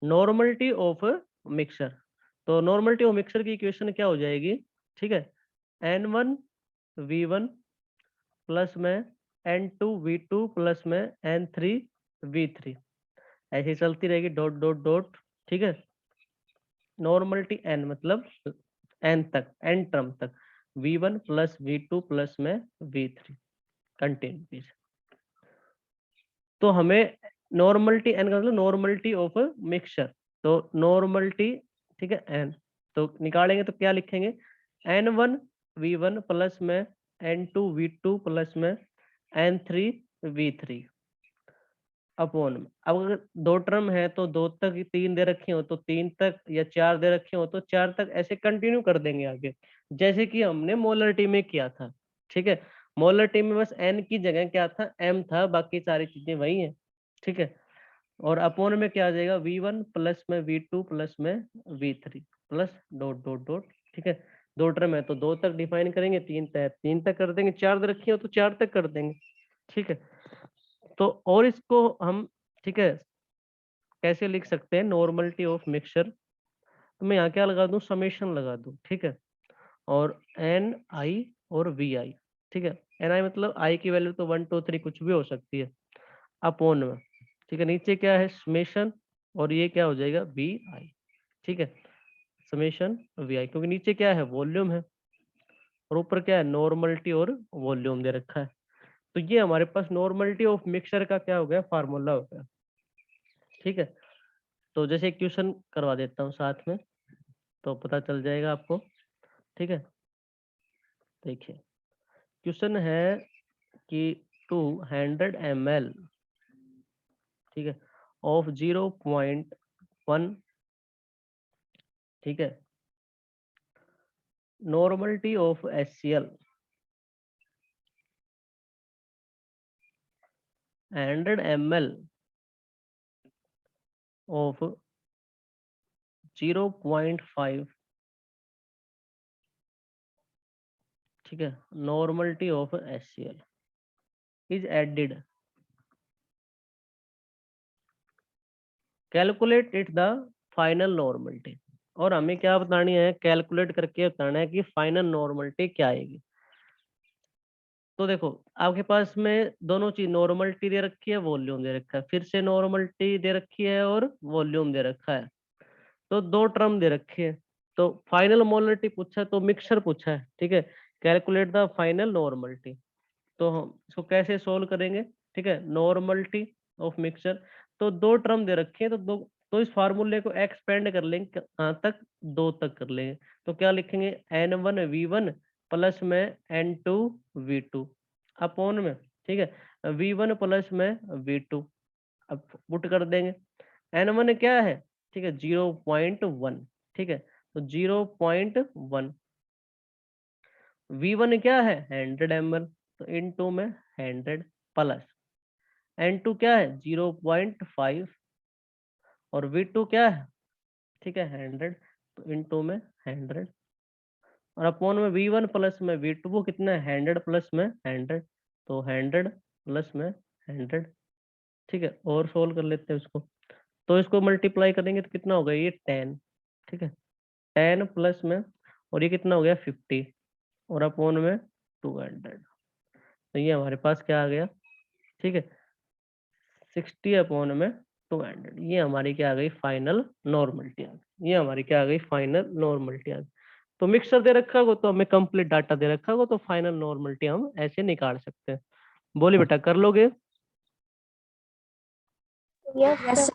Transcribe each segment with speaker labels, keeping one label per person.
Speaker 1: Normality of mixture. तो normality of mixture की equation क्या हो जाएगी, ठीक है, N1V1 प्लस में N2V2 प्लस में N3V3, ऐसे चलती रहेगी डॉट डॉट डॉट, ठीक है। नॉर्मलिटी n मतलब n तक, n टर्म तक, V1 प्लस V2 प्लस में V3 कंटिन्यूस। तो हमें नॉर्मलिटी n का मतलब नॉर्मलिटी ऑफ मिक्सचर, तो नॉर्मलिटी, ठीक है, n, तो निकालेंगे तो क्या लिखेंगे, N1V1 प्लस में N2V2 प्लस में N3V3 अपॉन में। अब अगर दो टर्म है तो दो तक, तीन दे रखी हो तो तीन तक, या चार दे रखे हो तो चार तक, ऐसे कंटिन्यू कर देंगे आगे, जैसे कि हमने मोलरिटी में किया था, ठीक है। मोलरिटी में बस n की जगह क्या था, m था, बाकी सारी चीजें वही है, ठीक है। और अपॉन में क्या आ जाएगा, V1 प्लस में V2 प्लस में V3 plus dot dot dot, ठीक है। दो टर्म है तो दो तक डिफाइन करेंगे, तीन तक तीन तक कर देंगे, चार दे रखी हो तो चार तक कर देंगे, ठीक है। तो और इसको हम, ठीक है, कैसे लिख सकते हैं, नॉर्मलिटी ऑफ मिक्सचर, तो मैं यहाँ क्या लगा दूं, समेशन लगा दूं, ठीक है। और एन आई और वी आई, ठीक है। एन आई मतलब आई की वैल्यू तो 1 2 3 कुछ भी हो सकती है, अपॉन में, ठीक है। नीचे क्या है, समेशन, और ये क्या हो जाएगा, वी आई, ठीक है, समेशन वी आई, क्योंकि नीचे क्या है, वॉल्यूम है, और ऊपर क्या है, नॉर्मलिटी और वॉल्यूम दे रखा है। तो ये हमारे पास नॉर्मलिटी ऑफ मिक्सचर का क्या हो गया, फार्मूला हो गया, ठीक है। तो जैसे क्वेश्चन करवा देता हूँ साथ में, तो पता चल जाएगा आपको, ठीक है। देखिए क्वेश्चन है कि 200 ml, ठीक है, ऑफ 0.1, ठीक है, normality of HCl, 100 ml of 0.5, ठीक है, normality of HCl is added, calculate it the final normality. और हमें क्या बतानी है, कैलकुलेट करके बताना है कि फाइनल नॉर्मलिटी क्या आएगी। तो देखो आपके पास में दोनों चीज, नॉर्मलिटी दे रखी है, वॉल्यूम दे रखा है, फिर से नॉर्मलिटी दे रखी है और वॉल्यूम दे रखा है, तो दो टर्म दे रखे हैं। तो फाइनल मोलरिटी पूछा है, तो मिक्सचर पूछा है, ठीक है, कैलकुलेट द फाइनल नॉर्मलिटी। तो हम इसको कैसे सोल्व करेंगे, ठीक है, नॉर्मलिटी ऑफ मिक्सचर, तो दो टर्म दे रखे हैं, तो दो, तो इस फार्मूले को एक्सपेंड कर लेंगे, कहाँ तक, दो तक कर लेंगे। तो क्या लिखेंगे, N1V1 प्लस में N2V2 अपॉन में, ठीक है, V1 प्लस में V2, अब पुट कर देंगे। N1 क्या है, ठीक है, 0.1, ठीक है, तो 0.1, V1 क्या है, 100 ml, तो इनटू में 100 प्लस N2 क्या है, 0.5, और V2 क्या है, ठीक है, 100, तो इनटू में 100, और अपॉन में V1 प्लस में V2 वो कितना है, 100 प्लस में 100, तो 100 प्लस में 100, ठीक है। और सोल्व कर लेते हैं उसको, तो इसको मल्टीप्लाई करेंगे तो कितना होगा, ये 10, ठीक है, 10 प्लस में, और ये कितना हो गया, 50, और अपॉन में 200, तो ये हमारे पास क्या आ गया, ठीक है, 60 अपॉन में 200, ये हमारी क्या आ गई, फाइनल नॉर्मलिटी आ गई, ये हमारी क्या आ गई, फाइनल नॉर्मलिटी आ गई। तो मिक्सर दे रखा होगा तो हमें कंप्लीट डाटा दे रखा होगा, तो फाइनल नॉर्मलिटी हम ऐसे निकाल सकते हैं। बोलिए बेटा, कर लोगे,
Speaker 2: यस सर।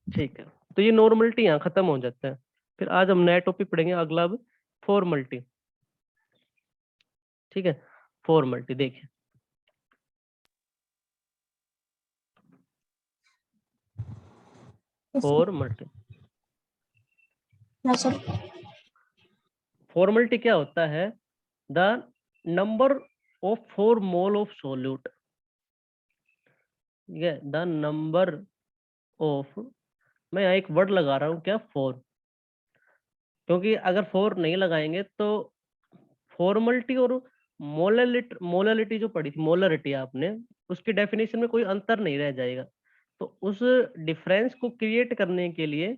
Speaker 1: ठीक है। तो ये नॉर्मलिटी यहाँ खत्म हो जाता है। फिर आज हम नया टॉपिक पढ़ेंगे अगला, अब फॉर्मलिटी, ठीक है, फॉर्मलिटी देखिए, फॉर्मलिटी,
Speaker 2: यस सर।
Speaker 1: फॉर्मलिटी क्या होता है, the number of 4 mole of solute, ठीक है, द नंबर ऑफ, मैं यहाँ एक वर्ड लगा रहा हूँ क्या, 4, क्योंकि अगर 4 नहीं लगाएंगे तो फॉर्मलिटी और मोलरिटी जो पढ़ी थी, मोलरिटी आपने, उसकी डेफिनेशन में कोई अंतर नहीं रह जाएगा। तो उस डिफरेंस को क्रिएट करने के लिए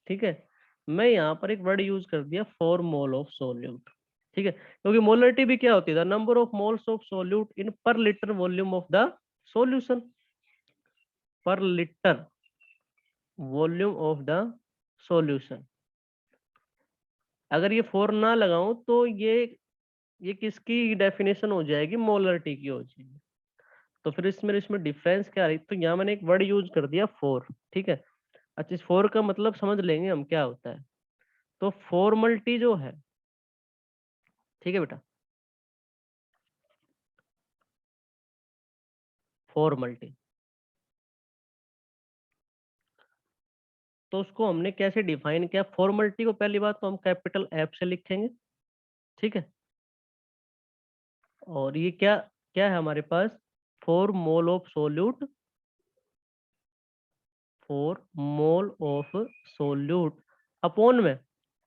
Speaker 1: ठीक है, मैं यहाँ पर एक वर्ड यूज कर दिया 4 मोल ऑफ सोल्यूट। ठीक है, क्योंकि मोलरिटी भी क्या होती है, number of moles of solute in per litre volume of the solution, per litre volume of the solution. अगर ये 4 ना लगाऊं तो ये किसकी डेफिनेशन हो जाएगी, मोलरिटी की हो जाएगी। तो फिर इसमें डिफरेंस क्या है, तो यहाँ मैंने एक वर्ड यूज कर दिया 4। ठीक है, अच्छा इस 4 का मतलब समझ लेंगे हम क्या होता है। तो फॉर्मलिटी जो है, ठीक है बेटा, फॉर्मलिटी, तो उसको हमने कैसे डिफाइन किया। फॉर्मलिटी को पहली बात तो हम कैपिटल एफ से लिखेंगे। ठीक है, और ये क्या क्या है हमारे पास, 4 mole of solute, 4 mole of solute upon में,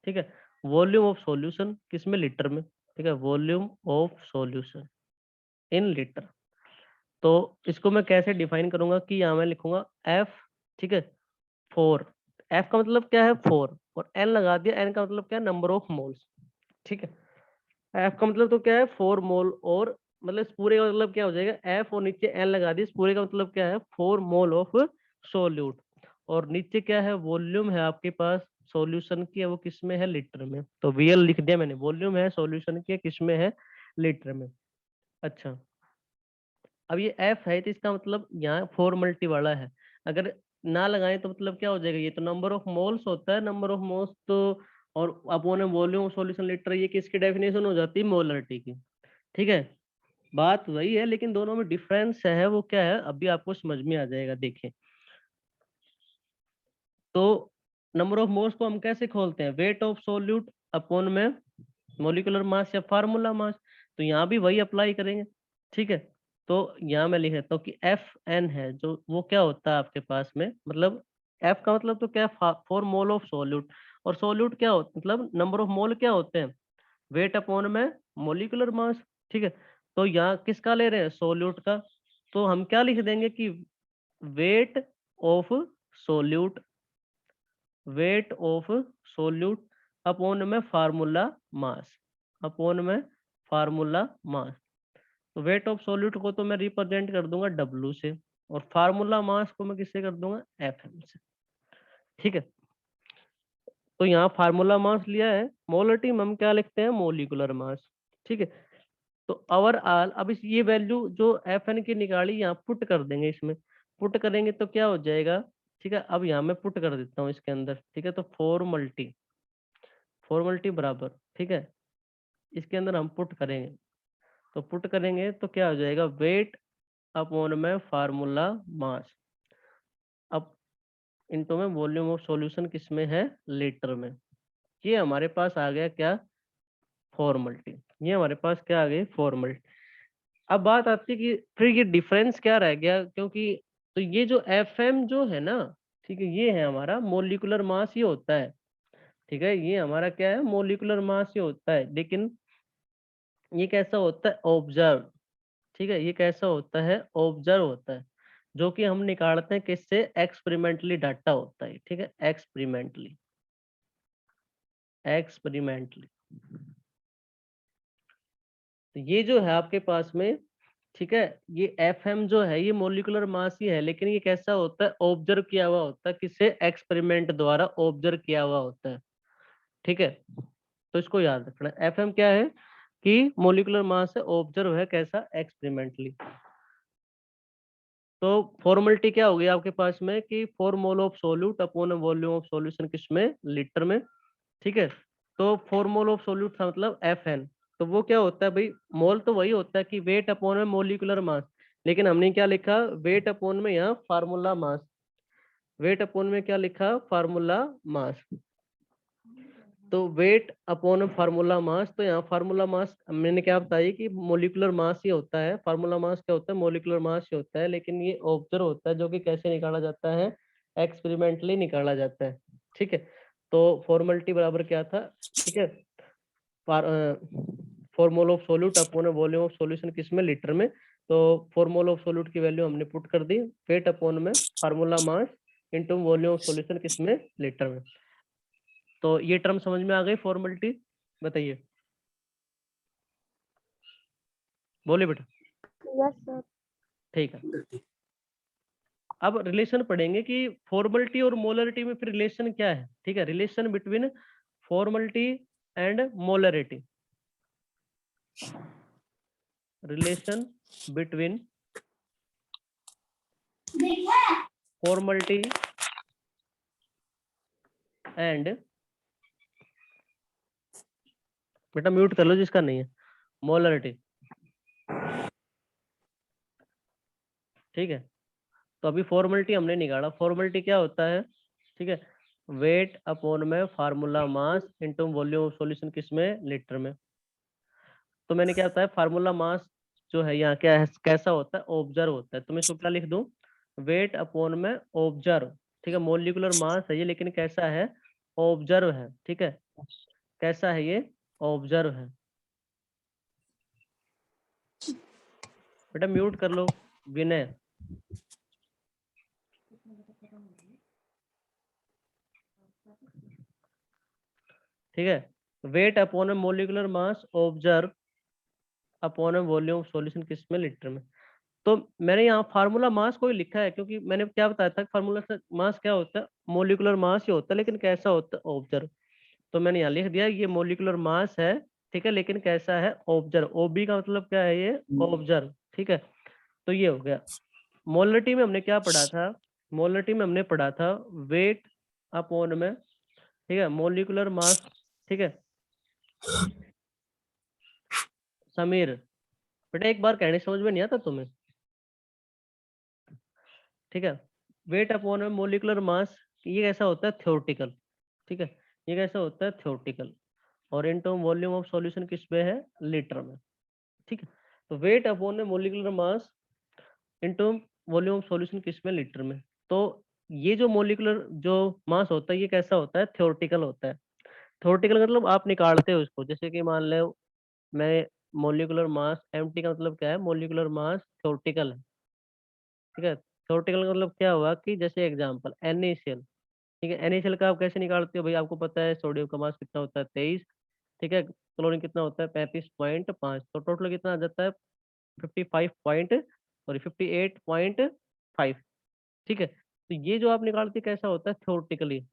Speaker 1: ठीक है, वॉल्यूम ऑफ सॉल्यूशन किसमें, लीटर में। ठीक है, volume of solution in litre. तो इसको मैं कैसे डिफाइन करूंगा कि यहाँ मैं लिखूंगा एफ, ठीक है, 4, एफ का मतलब क्या है 4, और एन लगा दिया, एन का मतलब क्या है, नंबर ऑफ मोल्स। ठीक है, एफ का मतलब तो क्या है 4 मोल, और मतलब इस पूरे का मतलब क्या हो जाएगा, एफ और नीचे एन लगा दी, इस पूरे का मतलब क्या है 4 मोल ऑफ सोल्यूट। और नीचे क्या है, वॉल्यूम है आपके पास सॉल्यूशन की है, वो किस में है, लीटर में। तो वीएल लिख दिया मैंने, वॉल्यूम है सॉल्यूशन की, किस में है, लीटर में। अच्छा, अब ये एफ है तो इसका मतलब यहाँ 4 मल्टी वाला है, अगर ना लगाएं तो मतलब क्या हो जाएगा, ये तो नंबर ऑफ मोल्स होता है, नंबर ऑफ मोल्स तो, और अपॉन वॉल्यूम सॉल्यूशन लीटर, ये किसकी डेफिनेशन हो जाती है, मोलरिटी की। ठीक है, बात वही है, लेकिन दोनों में डिफरेंस है, वो क्या है अभी आपको समझ में आ जाएगा। देखिए, तो नंबर ऑफ मोल्स को हम कैसे खोलते हैं, वेट ऑफ सोल्यूट अपॉन में मोलिकुलर मास या फार्मूला मास। तो यहाँ भी वही अप्लाई करेंगे। ठीक है, तो यहाँ मैं लिख देता हूँ कि एफ एन है जो, वो क्या होता है आपके पास में, मतलब एफ का मतलब तो क्या, 4 मोल ऑफ सोल्यूट, और सोल्यूट क्या होता मतलब नंबर ऑफ मोल क्या होते हैं, वेट अपॉन में मोलिकुलर मास। ठीक है, तो यहाँ किसका ले रहे हैं, सोल्यूट का। तो हम क्या लिख देंगे कि weight of solute, weight of solute upon में फार्मूला मास, अपॉन में फार्मूला मास। तो वेट ऑफ सोल्यूट को तो मैं रिप्रेजेंट कर दूंगा डब्ल्यू से, और फार्मूला मास को मैं किससे कर दूंगा, एफ एम से। ठीक है, तो यहाँ फार्मूला मास लिया है, मोलरिटी में हम क्या लिखते हैं, मोलिकुलर मास। ठीक है, तो अवर आल, अब इस ये वैल्यू जो एफ एन की निकाली यहाँ पुट कर देंगे, इसमें पुट करेंगे तो क्या हो जाएगा। ठीक है, अब यहाँ मैं पुट कर देता हूँ इसके अंदर। ठीक है, तो फोर मल्टी बराबर, ठीक है, इसके अंदर हम पुट करेंगे, तो पुट करेंगे तो क्या हो जाएगा, वेट अपॉन में फार्मूला मास, अब इनटू में वॉल्यूम ऑफ सॉल्यूशन किस में है, लीटर में। ये हमारे पास आ गया क्या, फॉर्मलिटी। ये हमारे पास क्या आ गई, फॉर्मलिटी। अब बात आती है कि फिर ये डिफरेंस क्या रह गया, क्योंकि तो ये जो एफ एम जो है ना, ठीक है, ये है हमारा मोलिकुलर मास ही होता है। ठीक है, ये हमारा क्या है, मोलिकुलर मास ही होता है, लेकिन ये कैसा होता है, ऑब्जर्व। ठीक है, ये कैसा होता है, ऑब्जर्व होता है, जो कि हम निकालते हैं किससे, एक्सपेरिमेंटली डाटा होता है। ठीक है, एक्सपेरिमेंटली, एक्सपेरिमेंटली। तो ये जो है आपके पास में, ठीक है, ये एफ एम जो है ये मोलिकुलर मास ही है, लेकिन ये कैसा होता है, ऑब्जर्व किया हुआ होता है, किससे, एक्सपेरिमेंट द्वारा ऑब्जर्व किया हुआ होता है। ठीक है, तो इसको याद रखना, एफ एम क्या है कि मोलिकुलर मास है, ऑब्जर्व है कैसा, एक्सपेरिमेंटली। तो फॉर्मेलिटी क्या होगी आपके पास में कि 4 mole of solute upon volume of solution किसमें, लीटर में। ठीक है, तो 4 मोल ऑफ सोल्यूट था मतलब एफ एन, तो वो क्या होता है भाई, मोल तो वही होता है कि वेट अपॉन में मोलिकुलर मास, लेकिन हमने क्या लिखा, वेट अपॉन में यहाँ फार्मूला मास, वेट अपॉन में क्या लिखा, फार्मूला मास। तो वेट अपॉन फार्मूला मास, तो यहाँ फार्मूला मास मैंने क्या बताया कि मोलिकुलर मास ही होता है, फार्मूला मास क्या होता है, मोलिकुलर मास ही होता है, लेकिन ये ऑब्जर्व होता है, जो कि कैसे निकाला जाता है, एक्सपेरिमेंटली निकाला जाता है। ठीक है, तो फॉर्मेलिटी बराबर क्या था, ठीक है, formula of solute upon volume of solution किसमें, लीटर में। तो फॉर्मूला ऑफ सोल्यूट की वैल्यू हमने पुट कर दी, वेट अपॉन में formula mass into volume of solution किसमें, लीटर में। तो ये टर्म समझ में आ गई फॉर्मेलिटी, बताइए, बोलिए बेटा।
Speaker 2: Yes sir.
Speaker 1: ठीक है, अब रिलेशन पढ़ेंगे कि फॉर्मेलिटी और मोलरिटी में फिर रिलेशन क्या है। ठीक है, relation between formality and molarity, relation between formality and, बेटा म्यूट कर लो जिसका नहीं है, मोलरिटी। ठीक है, तो अभी फॉर्मेलिटी हमने निकाला, फॉर्मेलिटी क्या होता है, ठीक है, वेट अपॉन में formula mass into volume of solution किसमें, लीटर में। तो मैंने क्या बताया, फार्मूला मास जो है यहाँ क्या है, कैसा होता है, ऑब्जर्व होता है। तो मैं इसको क्या लिख दूं, वेट अपॉन में ऑब्जर्व। ठीक है, मोलिकुलर मास है ये, लेकिन कैसा है, ऑब्जर्व है। ठीक है, कैसा है ये, ऑब्जर्व है। बेटा म्यूट कर लो विनय। ठीक है, weight upon molecular mass observe upon volume of solution किसमें, लीटर में। तो मैंने यहाँ फार्मूला मास को ही लिखा है, क्योंकि मैंने क्या बताया था, फार्मूला मास क्या होता है, मोलिकुलर मास ही होता है, लेकिन कैसा होता है, ऑब्जर्व। तो मैंने यहाँ लिख दिया ये मोलिकुलर मास है, ठीक है, लेकिन कैसा है, ऑब्जर्व। ओबी का मतलब क्या है, ये ऑब्जर्व। ठीक है, तो ये हो गया। मोलरिटी में हमने क्या पढ़ा था, मोलरिटी में हमने पढ़ा था वेट अपॉन में, ठीक है, मोलिकुलर मास। ठीक है समीर, बेटा एक बार कहने समझ में नहीं आता तुम्हें। ठीक है, वेट अपॉन में मोलिकुलर मास, ये कैसा होता है, थ्योरेटिकल। ठीक है, ये कैसा होता है, थ्योरेटिकल। और इनटू वॉल्यूम ऑफ सॉल्यूशन किस पे है, लीटर में। ठीक है, तो वेट अपॉन में molecular mass into volume of solution किस में, लीटर में। तो ये जो मोलिकुलर जो मास होता है, ये कैसा होता है, थ्योरेटिकल होता है। थ्योरेटिकल मतलब आप निकालते हो इसको, जैसे कि मान लो मैं मोलिकुलर मास, एमटी का मतलब क्या है, मोलिकुलर मास थ्योरेटिकल है। ठीक है, थ्योरेटिकल का मतलब क्या हुआ कि जैसे एग्जांपल NaCl। ठीक है, NaCl का आप कैसे निकालते हो भाई, आपको पता है सोडियम का मास कितना होता है, 23। ठीक है, क्लोरीन कितना होता है, 35.5। तो टोटल कितना आ जाता है, 55 पॉइंट, सॉरी 58.5। ठीक है, तो ये जो आप निकालते हैं कैसा होता है, थ्योरेटिकली।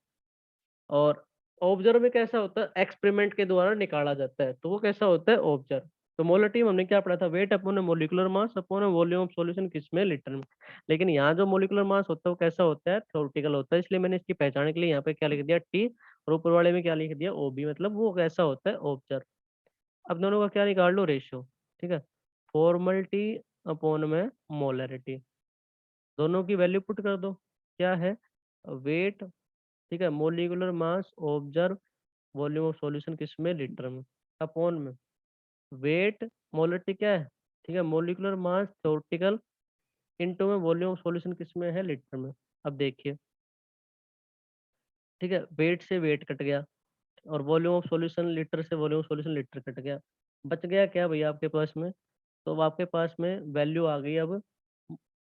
Speaker 1: और ऑब्जर्व में कैसा होता है, एक्सपेरिमेंट के द्वारा निकाला जाता है, तो वो कैसा होता है, ऑब्जर्व। तो मोलरिटी में हमने क्या पढ़ा था, weight upon molecular mass upon volume of solution किसमें, लीटर में। लेकिन यहाँ जो मोलिकुलर मास होता है वो कैसा होता है, थ्योरेटिकल होता है, इसलिए मैंने इसकी पहचान के लिए यहाँ पे क्या लिख दिया, टी, और ऊपर वाले में क्या लिख दिया, ओबी, मतलब वो कैसा होता है, ऑब्जर्व। अब दोनों का क्या निकाल लो, रेशियो। ठीक है, फॉर्मलिटी अपॉन में मोलरिटी, दोनों की वैल्यू पुट कर दो, क्या है, वेट, ठीक है, molecular mass observe volume of solution किसमें, लीटर में, अपॉन में वेट, मोलरिटी क्या है, ठीक है, मोलिकुलर मास थ्योरेटिकल, इनटू में वॉल्यूम ऑफ सॉल्यूशन किसमें है, लीटर में। अब देखिए, ठीक है, वेट से वेट कट गया, और वॉल्यूम ऑफ सॉल्यूशन लीटर से volume of solution litre cut गया, बच गया क्या भैया आपके पास में, तो अब आपके पास में वैल्यू आ गई अब,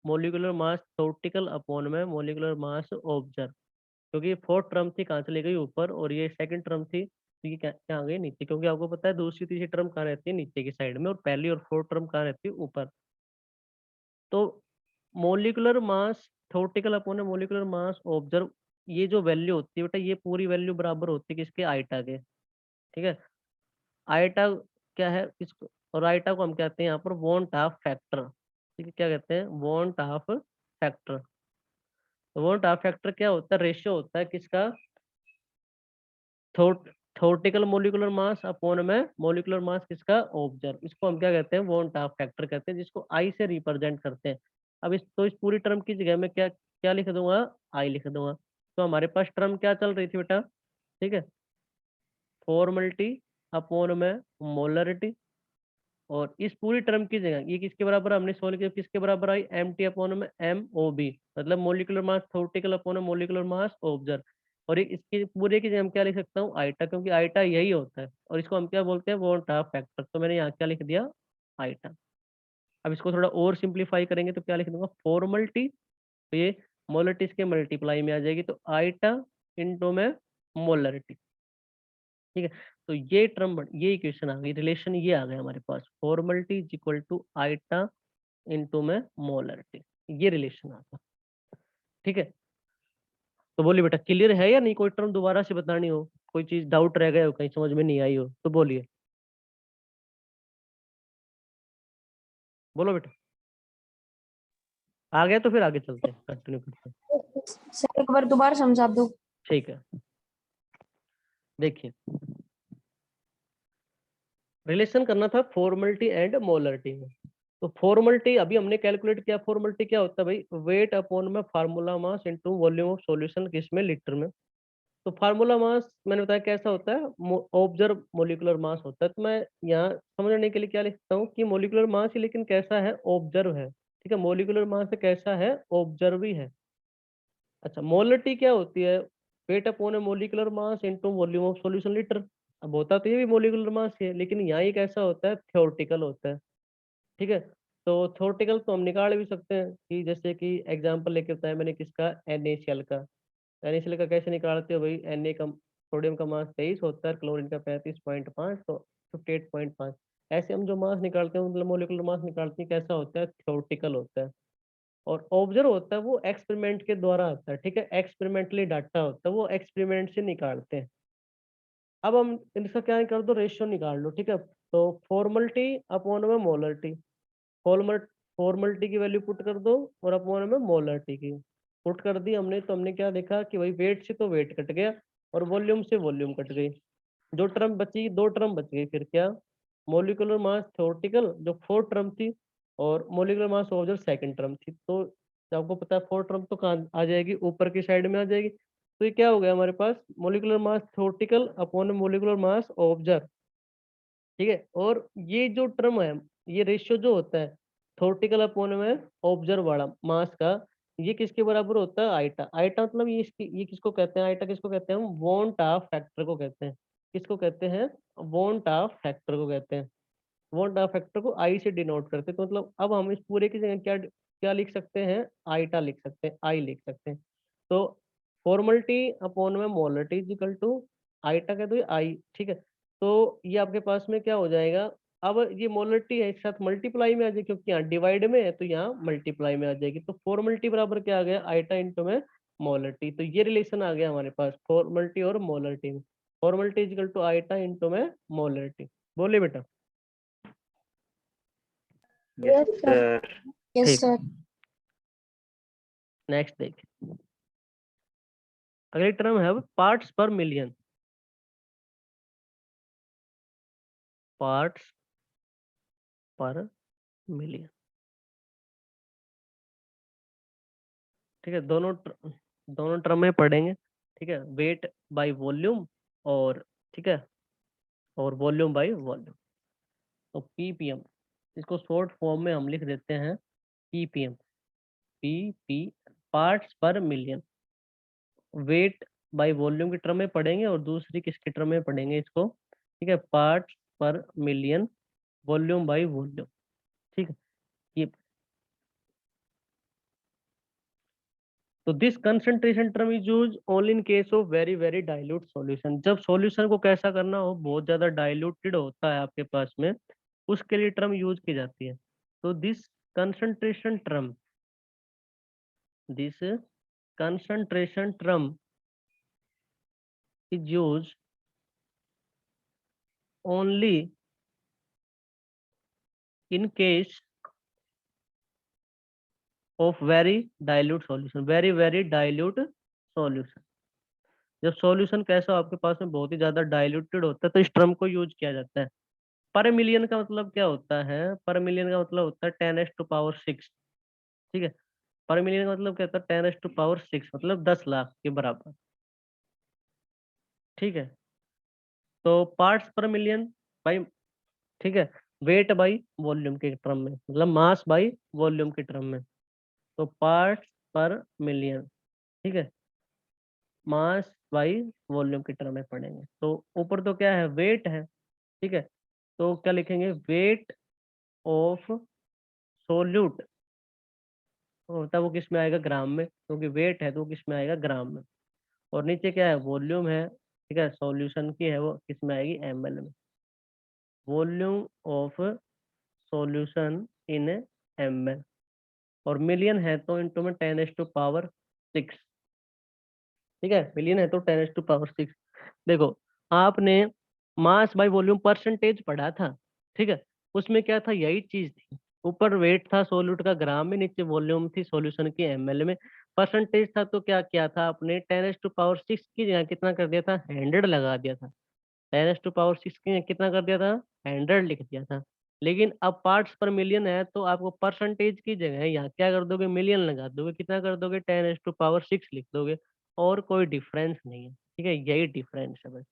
Speaker 1: मोलिकुलर मास थ्योरेटिकल अपॉन में मोलिकुलर मास ऑब्जर्व। क्योंकि फोर्थ टर्म थी कहाँ चली गई, ऊपर, और ये सेकंड टर्म थी, तो ये क्या आ गई, नीचे। क्योंकि आपको पता है दूसरी तीसरी टर्म कहाँ रहती है, नीचे की साइड में, और पहली और फोर्थ टर्म कहाँ रहती है, ऊपर। तो molecular mass theoretical upon molecular mass observe, ये जो वैल्यू होती है बेटा, ये पूरी वैल्यू बराबर होती है किसके, आइटा के। ठीक है, आइटा क्या है इसको, और आइटा को हम कहते हैं यहाँ पर वॉन्ट ऑफ फैक्टर। ठीक है, क्या कहते हैं, want of factor. Want of factor क्या होता है, रेशियो होता है किसका, थ्योरेटिकल मोलिकुलर मास अपॉन में मोलिकुलर मास किसका, ऑब्जर्व। इसको हम क्या कहते हैं, वॉन्ट ऑफ फैक्टर कहते हैं, जिसको आई से रिप्रेजेंट करते हैं। अब इस पूरी टर्म की जगह में क्या क्या लिख दूंगा, आई लिख दूंगा। तो हमारे पास टर्म क्या चल रही थी बेटा, ठीक है, फॉर्मलिटी अपॉन में मोलरिटी, और इस पूरी टर्म की जगह ये किसके बराबर हमने सोल्व किया, किसके बराबर आई, एम टी अपॉन में एम ओ बी, मतलब molecular mass theoretical upon molecular mass observe. और इसके पूरे की जगह हम क्या लिख सकता हूँ, आइटा, क्योंकि आइटा यही होता है, और इसको हम क्या बोलते हैं, वॉन्ट ऑफ फैक्टर। तो मैंने यहाँ क्या लिख दिया, आइटा। अब इसको थोड़ा और सिंप्लीफाई करेंगे तो क्या लिख दूंगा, फॉर्मलिटी, तो ये मोलरिटी इसके मल्टीप्लाई में आ जाएगी, तो आइटा इंटू में मोलरिटी। ठीक है। तो ये टर्म, ये इक्वेशन आ गई, रिलेशन ये आ गया हमारे पास, formality is equal to eta into में मोलरिटी, ये रिलेशन आ गया। ठीक है, तो बोलिए बेटा क्लियर है या नहीं, कोई टर्म दोबारा से बतानी हो, कोई चीज डाउट रह गया हो, कहीं समझ में नहीं आई हो तो बोलिए, बोलो बेटा। आ गया तो फिर आगे चलते हैं, कंटिन्यू करते हैं।
Speaker 2: सर एक बार दोबारा समझा दो।
Speaker 1: ठीक है, देखिए रिलेशन करना था फॉर्मलिटी एंड मोलरिटी में। तो फॉर्मलिटी अभी हमने कैलकुलेट किया, फॉर्मलिटी क्या होता है भाई, वेट अपॉन में formula mass into volume of solution, किसमें, लीटर में। तो फार्मूला मास मैंने बताया कैसा होता है, ऑब्जर्व मोलिकुलर मास होता है। तो मैं यहाँ समझने के लिए क्या लिखता हूँ कि मोलिकुलर मास ही, लेकिन कैसा है, ऑब्जर्व है। ठीक है, मोलिकुलर मास कैसा है, ऑब्जर्व ही है। अच्छा, मोलरिटी क्या होती है, weight upon A molecular mass into volume of solution, litre. अब होता तो ये भी मोलिकुलर मास ही है, लेकिन यहाँ ये कैसा होता है, थ्योरेटिकल होता है। ठीक है, तो थ्योरेटिकल तो हम निकाल भी सकते हैं, कि जैसे कि एग्जांपल लेके बताया मैंने किसका, NaCl का। NaCl का कैसे निकालते हो भाई, Na का, सोडियम का मास 23 होता है, क्लोरीन का 35.5, तो 58.5। ऐसे हम जो मास निकालते हैं, मतलब मोलिकुलर मास निकालते हैं, कैसा होता है, थ्योरेटिकल होता है। और ऑब्जर्व होता है वो एक्सपेरिमेंट के द्वारा आता है। ठीक है, एक्सपेरिमेंटली डाटा होता है, वो एक्सपेरिमेंट से निकालते हैं। अब हम इनका क्या कर दो, रेशियो निकाल लो। ठीक है, तो फॉर्मलिटी अपॉन में मोलरिटी, फॉर्मल फॉर्मलिटी की वैल्यू पुट कर दो और अपॉन में मोलरिटी की पुट कर दी हमने, तो हमने क्या देखा कि भाई वेट से तो वेट कट गया और वॉल्यूम से वॉल्यूम कट गई। जो टर्म बची, दो टर्म बच गई, फिर क्या, मोलिकुलर मास थ्योरेटिकल जो फोर्थ टर्म थी, और molecular mass observe second term थी। तो आपको पता है फोर्थ टर्म तो कहाँ आ जाएगी, ऊपर की साइड में आ जाएगी। तो ये क्या हो गया हमारे पास, molecular mass theoretical upon molecular mass observe. ठीक है, और ये जो टर्म है, ये रेशियो जो होता है थ्योरेटिकल अपॉन में ऑब्जर्व वाला मास का, ये किसके बराबर होता है, आइटा। आइटा मतलब ये किसको कहते हैं, आइटा किसको कहते हैं, हम वॉन्ट ऑफ फैक्टर को कहते हैं। किसको कहते हैं, वॉन्ट ऑफ फैक्टर को कहते हैं। वॉन्ट ऑफ फैक्टर को आई से डिनोट करते हैं। तो मतलब अब हम इस पूरे की जगह क्या क्या लिख सकते हैं, आइटा लिख सकते हैं, आई लिख सकते हैं। तो फॉर्मलिटी अपॉन में मोलरिटी इज इक्वल टू आइटा कह दो आई। ठीक है, तो ये आपके पास में क्या हो जाएगा, अब ये मोलरिटी है, एक साथ मल्टीप्लाई में आ जाएगी, क्योंकि यहाँ डिवाइड में है तो यहाँ मल्टीप्लाई में आ जाएगी। तो फॉर्मलिटी बराबर क्या आ गया, आइटा इंटू में मोलरिटी। तो ये रिलेशन आ गया हमारे पास फॉर्मलिटी और मोलरिटी में, फॉर्मलिटी इज इक्वल टू आइटा इंटू में मोलरिटी। बोलिए बेटा।
Speaker 3: Yes sir.
Speaker 2: यस
Speaker 1: ठीक,
Speaker 2: सर।
Speaker 1: नेक्स्ट देखिए, अगली टर्म है पार्ट्स पर मिलियन। पार्ट्स पर मिलियन। ठीक है, दोनों टर्म में पढ़ेंगे। ठीक है, वेट बाय वॉल्यूम, और ठीक है, और वॉल्यूम बाय वॉल्यूम। तो पीपीएम, इसको शॉर्ट फॉर्म में हम लिख देते हैं पीपीएम। पी पार्ट्स पर मिलियन, वेट बाय वॉल्यूम की टर्म में पढ़ेंगे, और दूसरी किसकी टर्म में पढ़ेंगे इसको, ठीक है, पार्ट्स पर मिलियन, वॉल्यूम बाय वॉल्यूम। ठीक है, ये तो this concentration term is use only in case of very very dilute solution. जब सॉल्यूशन को कैसा करना हो, बहुत ज्यादा डाइल्यूटेड होता है आपके पास में, उसके लिए टर्म यूज की जाती है। तो this concentration term, this concentration term is use only in case of very dilute solution, very very dilute solution. जब सॉल्यूशन कैसा हो आपके पास में, बहुत ही ज्यादा डाइल्यूटेड होता है, तो इस टर्म को यूज किया जाता है। पर मिलियन का मतलब क्या होता है, पर मिलियन का मतलब होता है 10⁻�6। ठीक है, पर मिलियन का मतलब क्या होता है, 10⁻6, मतलब 10 लाख के बराबर। ठीक है, तो पार्ट्स पर मिलियन बाई, ठीक है, वेट बाई वॉल्यूम के टर्म में, मतलब मास बाई वॉल्यूम के टर्म में। तो पार्ट्स पर मिलियन, ठीक है, मास बाई वॉल्यूम के टर्म में पढ़ेंगे। तो ऊपर तो क्या है, वेट है। ठीक है, तो क्या लिखेंगे, वेट ऑफ सोल्यूट होता है, वो किस में आएगा, ग्राम में, क्योंकि वेट है तो वो किस में आएगा, ग्राम में। और नीचे क्या है, वॉल्यूम है, ठीक है, सॉल्यूशन की है वो किस में आएगी, ml में। Volume of solution in ml, और मिलियन है तो इंटू में 10⁻⁶। ठीक है, मिलियन है तो 10⁻⁶। देखो, आपने मास बाय वॉल्यूम परसेंटेज पढ़ा था, ठीक है, उसमें क्या था, यही चीज थी। ऊपर वेट था सॉल्यूट का ग्राम में, नीचे वॉल्यूम थी सॉल्यूशन की ml में। परसेंटेज था तो क्या किया था आपने, 10⁻⁶ की जगह कितना कर दिया था, 100 लगा दिया था। 10⁻⁶ की जगह कितना कर दिया था, 100 लिख दिया था। लेकिन अब पार्ट्स पर मिलियन है तो आपको परसेंटेज की जगह यहाँ क्या कर दोगे, मिलियन लगा दोगे, कितना कर दोगे, 10⁻⁶ लिख दोगे। और कोई डिफरेंस नहीं है, ठीक है, यही डिफरेंस है बस।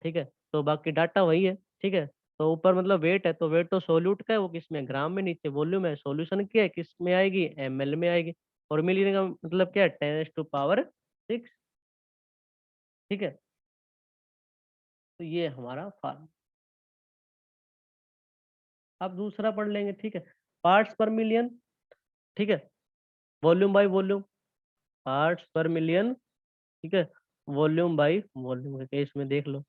Speaker 1: ठीक है, तो बाकी डाटा वही है। ठीक है, तो ऊपर मतलब वेट है तो वेट तो सोल्यूट का है, वो किस में, ग्राम में। नीचे वॉल्यूम है सॉल्यूशन की है, किस में आएगी, ml में आएगी। और मिलियन का मतलब क्या है, 10⁻⁶। ठीक है, तो ये हमारा फार्मूला। अब दूसरा पढ़ लेंगे, ठीक है, पार्ट्स पर मिलियन। ठीक है, वॉल्यूम बाय वॉल्यूम, पार्ट्स पर मिलियन। ठीक है, वॉल्यूम बाय वॉल्यूम के केस में देख लो,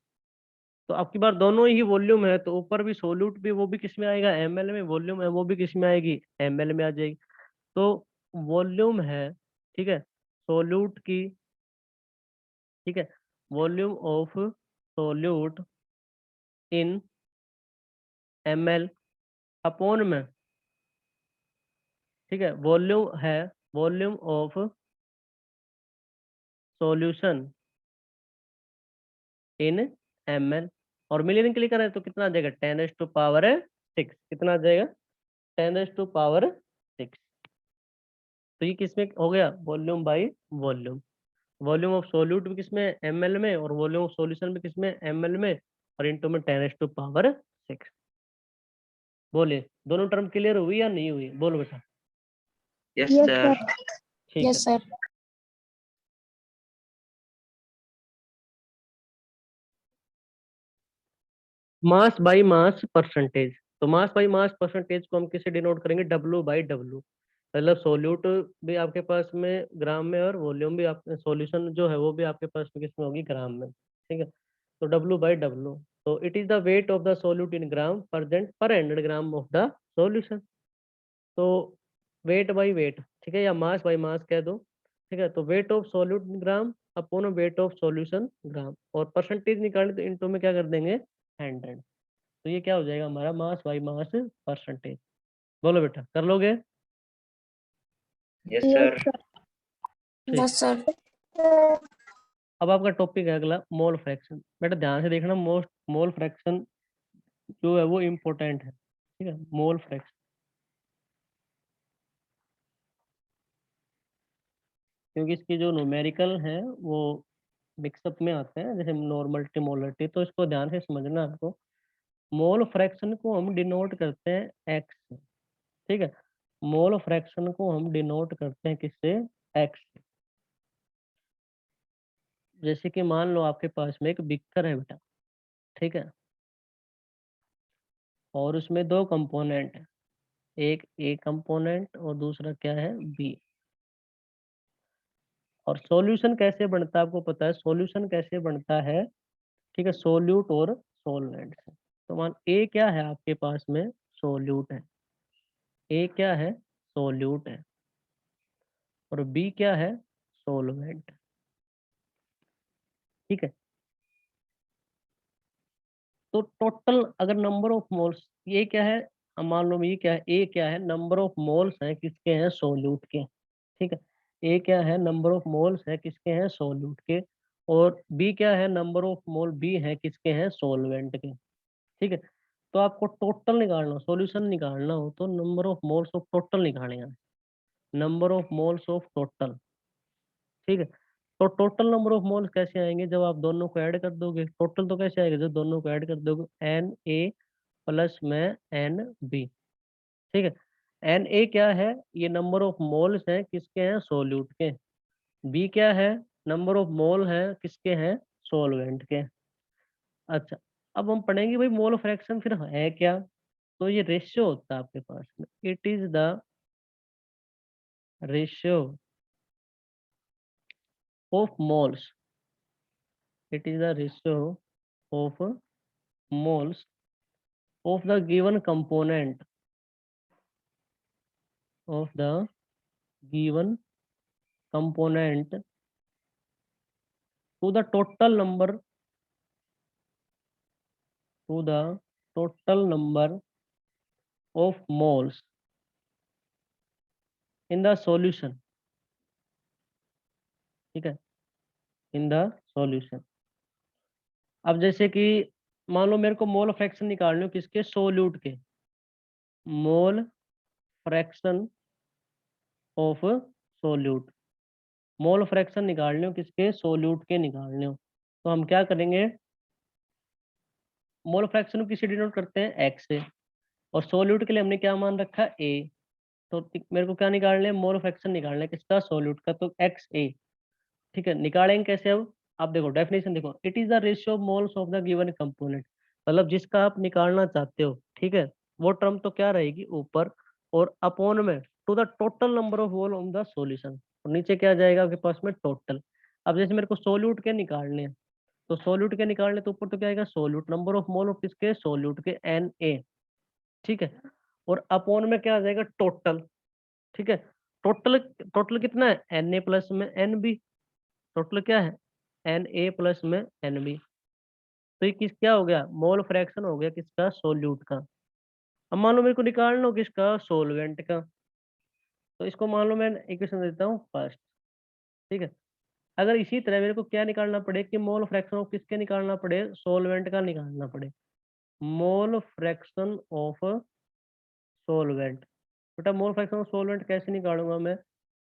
Speaker 1: तो आपकी बार दोनों ही वॉल्यूम है तो ऊपर भी सोल्यूट भी, वो भी किस में आएगा, ml में। वॉल्यूम है वो भी किस में आएगी, ml में आ जाएगी। तो वॉल्यूम है, ठीक है, सोल्यूट की, ठीक है, volume of solute in ml upon में, ठीक है, वॉल्यूम है, volume of solution in ml। और मिलियन के लिए करें तो कितना आ जाएगा, 10⁻⁶। कितना आ जाएगा, 10⁻⁶। तो ये किसमें हो गया, volume by volume. Volume of solute भी किसमें, ml में, और वॉल्यूम ऑफ सॉल्यूशन भी किसमें, ml में, और इनटू में 10⁻⁶। बोलिए, दोनों टर्म क्लियर हुई या नहीं हुई, बोलो बेटा।
Speaker 3: Yes,
Speaker 2: Yes,
Speaker 3: sir.
Speaker 2: sir.
Speaker 1: ठीक है,
Speaker 2: Yes, sir.
Speaker 1: Mass by mass percentage. तो मास बाय मास परसेंटेज को हम किसे डिनोट करेंगे, W/W। मतलब सोल्यूट भी आपके पास में ग्राम में, और वॉल्यूम भी आप, सॉल्यूशन जो है वो भी आपके पास में किसमें होगी, ग्राम में। ठीक है, तो W/W, तो it is the weight of the solute in gram present पर 100 ग्राम ऑफ द सॉल्यूशन। तो वेट बाय वेट, ठीक है, या मास बाय मास कह दो। ठीक है, तो weight of solute gram upon weight of solution gram, और परसेंटेज निकालने तो इनटू में क्या कर देंगे, 100। तो ये क्या हो जाएगा हमारा, मास बाय मास परसेंटेज। बोलो बेटा, कर लोगे।
Speaker 3: Yes,
Speaker 2: Yes,
Speaker 3: sir.
Speaker 2: sir.
Speaker 1: ठीक,
Speaker 2: Yes, sir.
Speaker 1: अब आपका टॉपिक है अगला, मोल फ्रैक्शन। बेटा ध्यान से देखना, मोल फ्रैक्शन जो है वो इम्पोर्टेंट है। ठीक है, मोल फ्रैक्शन, क्योंकि इसकी जो न्यूमेरिकल है वो मिक्सअप में आते हैं, जैसे नॉर्मलिटी मोलरिटी, तो इसको ध्यान से समझना आपको। मोल फ्रैक्शन को हम डिनोट करते हैं एक्स। ठीक है, मोल फ्रैक्शन को हम डिनोट करते हैं किससे, एक्स। जैसे कि मान लो आपके पास में एक बिकर है बेटा, ठीक है, और उसमें दो कंपोनेंट है, एक ए कंपोनेंट और दूसरा क्या है, बी। और सॉल्यूशन कैसे बनता है आपको पता है, सॉल्यूशन कैसे बनता है, ठीक है, सोल्यूट और सॉल्वेंट से। तो मान ए क्या है आपके पास में, सोल्यूट है। ए क्या है, सोल्यूट है, और बी क्या है, सॉल्वेंट। ठीक है, तो टोटल अगर नंबर ऑफ मोल्स, ये क्या है, अब मान लो ये क्या है, ए क्या है, नंबर ऑफ मोल्स हैं किसके हैं, सोल्यूट के। ठीक है, ए क्या है, नंबर ऑफ मोल्स है किसके हैं, सोल्यूट के। और बी क्या है, नंबर ऑफ मोल बी है किसके हैं, सॉल्वेंट के। ठीक है, तो आपको टोटल निकालना हो, सॉल्यूशन निकालना हो तो number of moles of total निकालेंगे, number of moles of total. ठीक है, तो टोटल नंबर ऑफ मोल्स कैसे आएंगे, जब आप दोनों को ऐड कर दोगे। टोटल तो कैसे आएगा, जब दोनों को ऐड कर दोगे, एन ए प्लस में एन बी। ठीक है, एन ए क्या है, ये नंबर ऑफ मोल्स हैं किसके हैं, सोल्यूट के। बी क्या है, नंबर ऑफ मोल है किसके हैं, सॉल्वेंट के। अच्छा, अब हम पढ़ेंगे भाई मोल फ्रैक्शन फिर है क्या। तो ये रेशियो होता है आपके पास में, it is the ratio of moles it is the ratio of moles of the given component of the given component to the total number of moles in the solution. ठीक है, in the solution. अब जैसे कि मान लो मेरे को mole fraction निकालने हो किसके, सोल्यूट के, mole fraction of solute, mole fraction निकालने हो किसके, सोल्यूट के निकालने हो, तो हम क्या करेंगे, मोल फ्रैक्शन को किसे डिनोट करते हैं, एक्स से, और सोल्यूट के लिए हमने क्या मान रखा है, ए, तो मेरे को क्या निकालना है, मोल फ्रैक्शन निकालना है किसका, सोल्यूट का, तो एक्स ए। ठीक है, निकालेंगे कैसे, अब आप देखो डेफिनेशन देखो, it is the ratio of moles of the given component, मतलब जिसका आप निकालना चाहते हो, ठीक है, वो टर्म तो क्या रहेगी ऊपर, और अपॉन में to the total number of mole on the solution, और नीचे क्या जाएगा आपके पास में, टोटल। अब जैसे मेरे को सोल्यूट के निकालने हैं, तो सोल्यूट के निकालने तो ऊपर तो क्या आएगा, solute, number of mole of किसके, सोल्यूट के, एन ए, ठीक है, और अपॉन में क्या आ जाएगा, टोटल, ठीक है, टोटल, टोटल कितना है, एन ए प्लस में एन बी, टोटल क्या है, एन ए प्लस में एन बी, तो ये किस क्या हो गया, मोल फ्रैक्शन हो गया किसका, सोल्यूट का। अब मान लो मेरे को निकालना हो किसका, सोलवेंट का, तो इसको मान लो मैं इक्वेशन देता हूँ फर्स्ट, ठीक है, अगर इसी तरह मेरे को क्या निकालना पड़े कि मोल फ्रैक्शन ऑफ किसके निकालना पड़े, सोलवेंट का निकालना पड़े, मोल फ्रैक्शन ऑफ सोलवेंट, बेटा मोल फ्रैक्शन ऑफ सोलवेंट कैसे निकालूंगा मैं,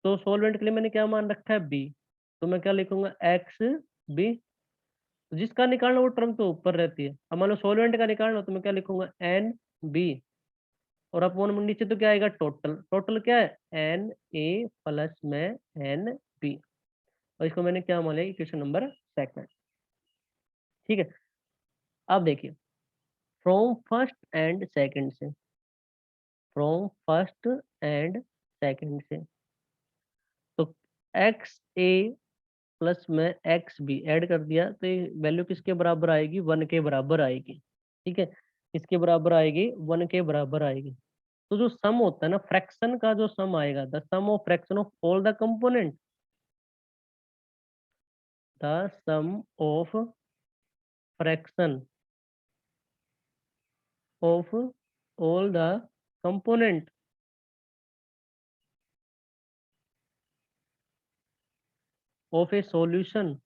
Speaker 1: तो सोलवेंट के लिए मैंने क्या मान रखा है, बी, तो मैं क्या लिखूंगा, एक्स बी, जिसका निकालना वो टर्म तो ऊपर रहती है, अब मान लो सोलवेंट का निकालना तो मैं क्या लिखूंगा, एन बी, और अपॉन में नीचे तो क्या आएगा, टोटल, टोटल क्या है, एन ए प्लस में एन बी, और इसको मैंने क्या मान लिया, इक्वेशन नंबर सेकंड। ठीक है, अब देखिए फ्रॉम फर्स्ट एंड सेकंड से, फ्रॉम फर्स्ट एंड सेकंड से, तो एक्स ए प्लस में एक्स बी ऐड कर दिया, तो ये वैल्यू किसके बराबर आएगी, 1 के बराबर आएगी। ठीक है, किसके बराबर आएगी, 1 के बराबर आएगी। तो जो सम होता है ना, फ्रैक्शन का जो सम आएगा, the sum of fraction of all the component, the sum of fraction of all the component of a solution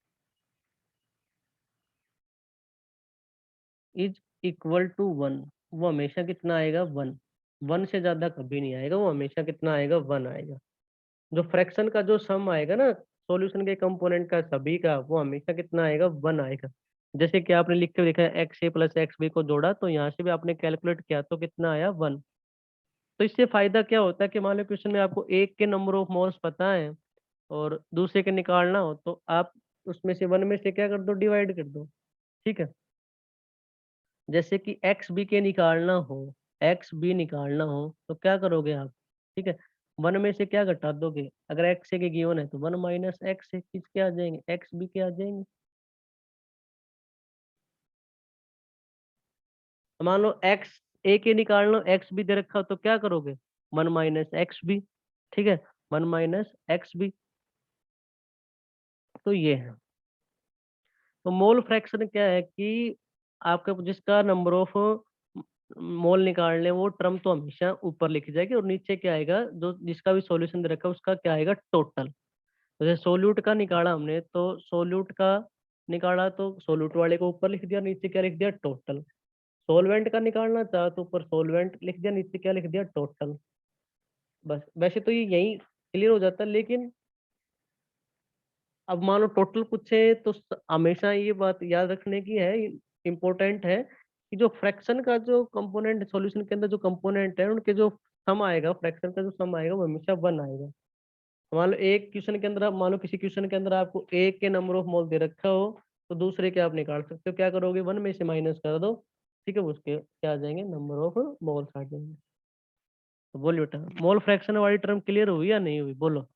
Speaker 1: is equal to 1, वो हमेशा कितना आएगा, 1, 1 से ज्यादा कभी नहीं आएगा, वो हमेशा कितना आएगा, 1 आएगा। जो फ्रैक्शन का जो सम आएगा ना सॉल्यूशन के कंपोनेंट का सभी का, वो हमेशा कितना आएगा, 1 आएगा। जैसे कि आपने लिख के देखा है, एक्स ए प्लस एक्स बी को जोड़ा, तो यहाँ से भी आपने कैलकुलेट किया तो कितना आया, 1। तो इससे फायदा क्या होता है कि मान लो क्वेश्चन में आपको एक के नंबर ऑफ मोल्स पता है और दूसरे के निकालना हो, तो आप उसमें से 1 में से क्या कर दो, डिवाइड कर दो। ठीक है, जैसे कि एक्स बी के निकालना हो, एक्स बी निकालना हो तो क्या करोगे आप, ठीक है, 1 में से क्या घटा दोगे, अगर एक्स ए के गिवन है तो 1 माइनस एक्स ए किसके आ जाएंगे, एक्स बी के आ जाएंगे। तो मान लो एक्स ए के निकाल लो, एक्स बी दे रखा हो तो क्या करोगे, 1 माइनस एक्स बी, ठीक है, 1 माइनस एक्स बी, तो ये है। तो मोल फ्रैक्शन क्या है कि आपका जिसका नंबर ऑफ मोल निकालने, वो टर्म तो हमेशा ऊपर लिखी जाएगी, और नीचे क्या आएगा, जो जिसका भी सॉल्यूशन दे रखा है उसका क्या आएगा, टोटल। जैसे सोल्यूट का निकाला हमने, तो सोल्यूट का निकाला तो सोल्यूट वाले को ऊपर लिख दिया, नीचे क्या लिख दिया, टोटल। सोलवेंट का निकालना चाहा तो ऊपर सोलवेंट लिख दिया, नीचे क्या लिख दिया, टोटल। बस वैसे तो ये यही क्लियर हो जाता है, लेकिन अब मान लो टोटल पूछे तो हमेशा ये बात याद रखने की है, इम्पोर्टेंट है कि जो फ्रैक्शन का जो कंपोनेंट सॉल्यूशन के अंदर जो कंपोनेंट है, उनके जो सम आएगा, फ्रैक्शन का जो सम आएगा वो हमेशा 1 आएगा। मान लो एक क्वेश्चन के अंदर मान लो किसी क्वेश्चन के अंदर आपको एक के नंबर ऑफ मोल दे रखा हो, तो दूसरे के आप निकाल सकते हो, क्या करोगे, 1 में से माइनस कर दो, ठीक है, उसके क्या आ जाएंगे, नंबर ऑफ मोल्स आ जाएंगे। तो बोलिए बेटा, मोल फ्रैक्शन वाली टर्म क्लियर हुई या नहीं हुई, बोलो।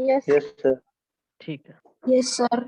Speaker 2: Yes
Speaker 3: Yes, sir.
Speaker 1: ठीक है,
Speaker 2: यस सर।